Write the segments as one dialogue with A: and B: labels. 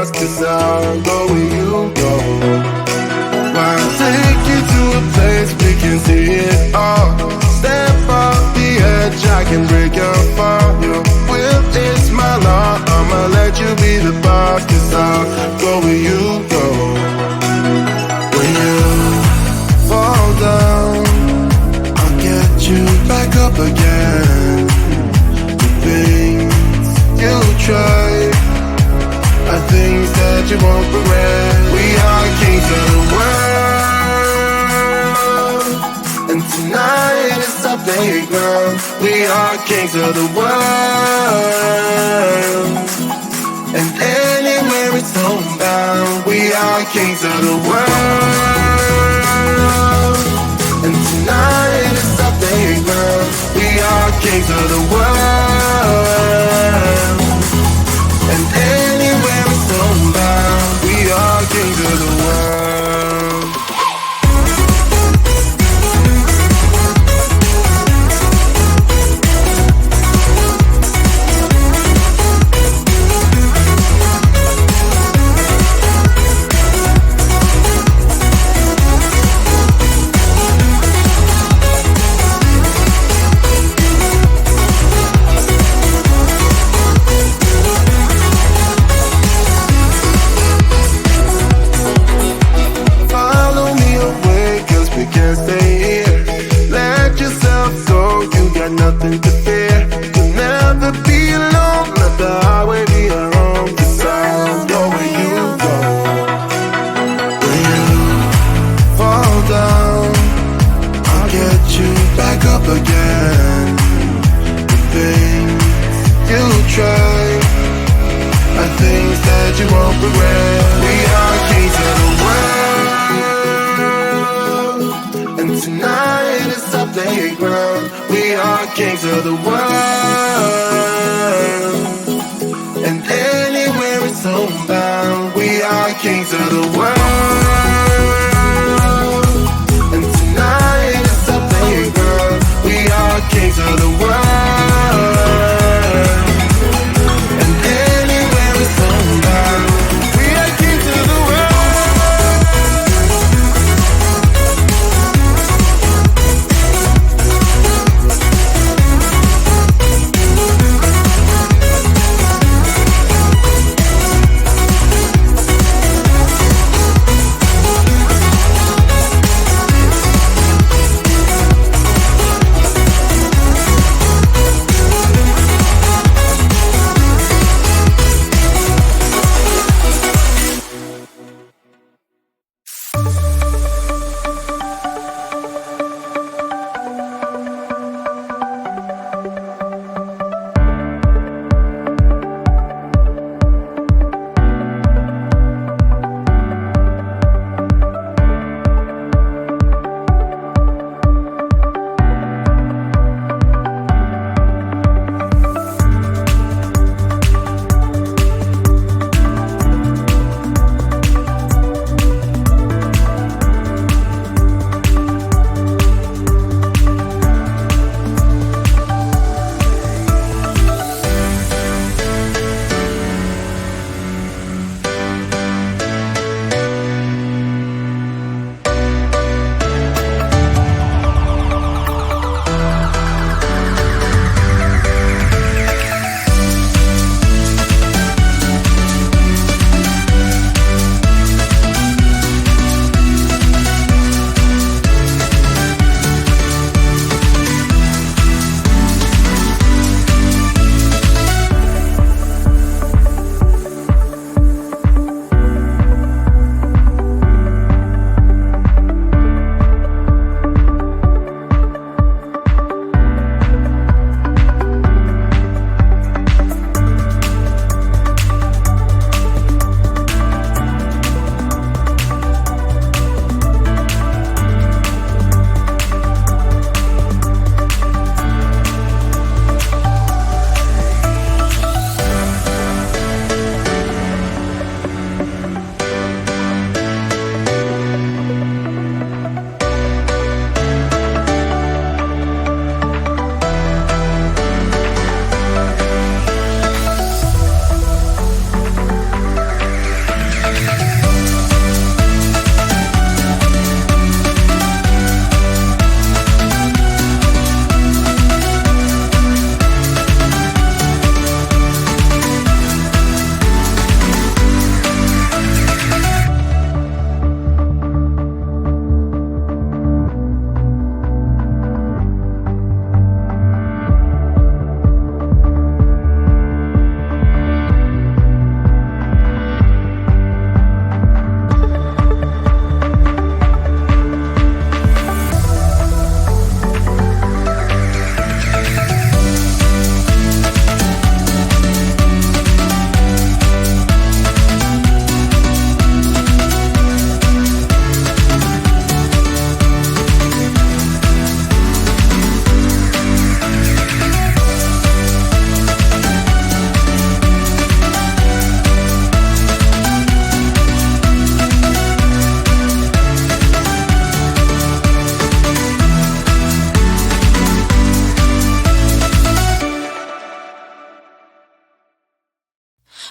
A: boss, 'cause I'll go where you go. I'll take you to a place we can see it all. Step off the edge, I can break your fall. Your will is my law, I'ma let you be the boss, 'cause I'll go where you go. When you fall down, I'll get you back up again. The things you try are things that you won't regret. We are kings of the world, and tonight is our playground. We are kings of the world, and anywhere it's homebound. We are kings of the world, and tonight is our playground. We are kings of the world, and anywhere it's homebound. We are kings of the world. Nothing to fear, you'll never be alone. Let the highway be our home, 'cause I'll go where you go. When you fall down, I'll get you back up again. The things you try are things that you won't regret. We are kings of the world, and tonight is our playground. We are kings of the world, and anywhere it's homebound. We are kings of the world, and tonight is our playground. We are kings of the world, and anywhere it's homebound. We are kings of the world.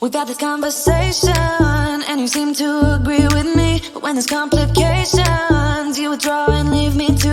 B: We've had this conversation, and you seem to agree with me. But when there's complications, you withdraw and leave me to